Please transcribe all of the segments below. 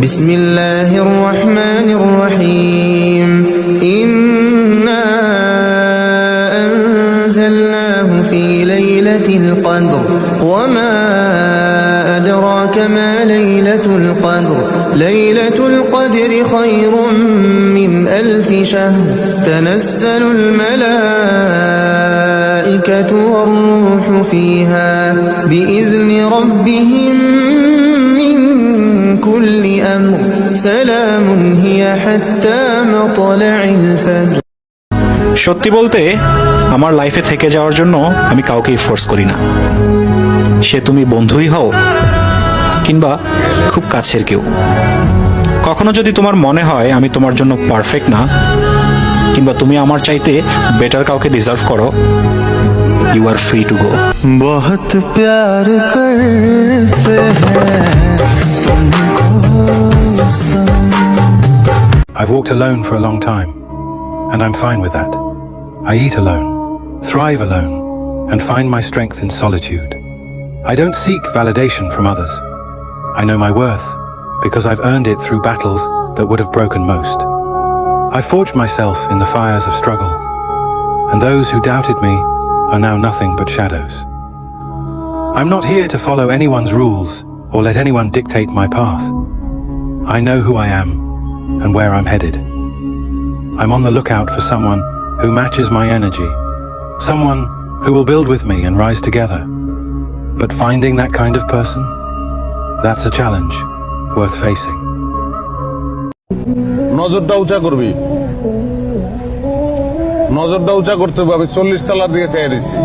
বিসমিল্লাহির রহমানির রহিম ইন্না আনজালনাহু ফি লাইলাতিল কদর ওয়া মা আদরাকা মা লাইলাতুল কদর লাইলাতুল কদরি খায়রুম মিন আলফি শাহর তানাজ্জালুল মালাইকাতু ওয়ার রূহু ফিহা বিইذনি রাব্বিহিম মিন কুল্লি আমর সালামুন হিয়া হাত্তা মাতলাইল ফাজর। সত্যি বলতে আমার লাইফে থেকে যাওয়ার জন্য আমি কাউকেই ফোর্স করি না, সে তুমি বন্ধুই হও কিংবা খুব কাছের কেউ। কখনো যদি তোমার মনে হয় আমি তোমার জন্য পারফেক্ট না কিংবা তুমি আমার চাইতে বেটার কাউকে ডিজার্ভ করো, you are free to go. बहुत प्यार करते हैं तुमको I've walked alone for a long time, and I'm fine with that. I eat alone, thrive alone, and find my strength in solitude. I don't seek validation from others. I know my worth because I've earned it through battles that would have broken most. I forged myself in the fires of struggle, and those who doubted me are now nothing but shadows. I'm not here to follow anyone's rules or let anyone dictate my path. I know who I am and where I'm headed. I'm on the lookout for someone who matches my energy, someone who will build with me and rise together. But finding that kind of person, that's a challenge worth facing. নজরটা উঁচা করবি, নজরটা উঁচা করতে হবে। আমি 40 তলার দিকে চাই দিচ্ছি,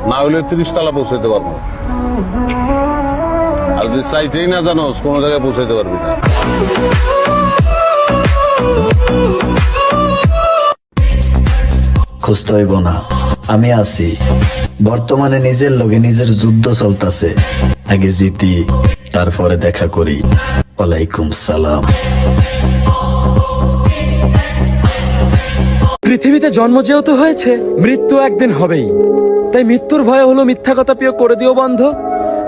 না হলে 30 তলা পৌঁছাইতে পারবো। আর যদি চাইতেই না জানোস কোনো জায়গায় পৌঁছাইতে পারবি না। খুঁজতে হইব না, আমি আছি। বর্তমানে নিজের লগে নিজের যুদ্ধ চলতেছে, আগে জিতি তারপরে দেখা করি। ওয়ালাইকুম সালাম। পৃথিবীতে জন্ম যেহেতু হয়েছে, মৃত্যু একদিন হবেই। তাই মৃত্যুর ভয় হলো মিথ্যা কথা প্রিয় করে দিও বন্ধ,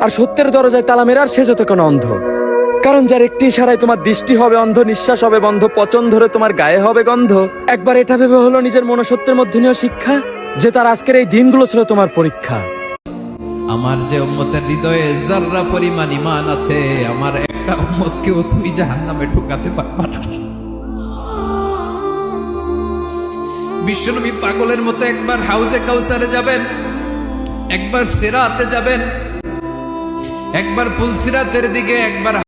আর সত্যের দরজায় তালা মেরার সে যতক্ষণ অন্ধ। কারণ যার একটি ইশারায় তোমার দৃষ্টি হবে অন্ধ, নিঃশ্বাস হবে বন্ধ, পচন ধরে তোমার গায়ে হবে গন্ধ। একবার এটা ভেবে হলো নিজের মনুষ্যত্বের মধ্যে নিয়ে শিক্ষা, যে তার আজকের এই দিনগুলো ছিল তোমার পরীক্ষা। আমার যে উম্মতের হৃদয়ে যাররা পরিমাণ ঈমান আছে, আমার একটা উম্মতকেও তুই জাহান্নামে ঢুকাতে পারবা না। বিশ্বনবী পাগলের মতো একবার হাউজে কাউসারে যাবেন, একবার সিরাতে যাবেন, একবার পুলসিরাতের দিকে, একবার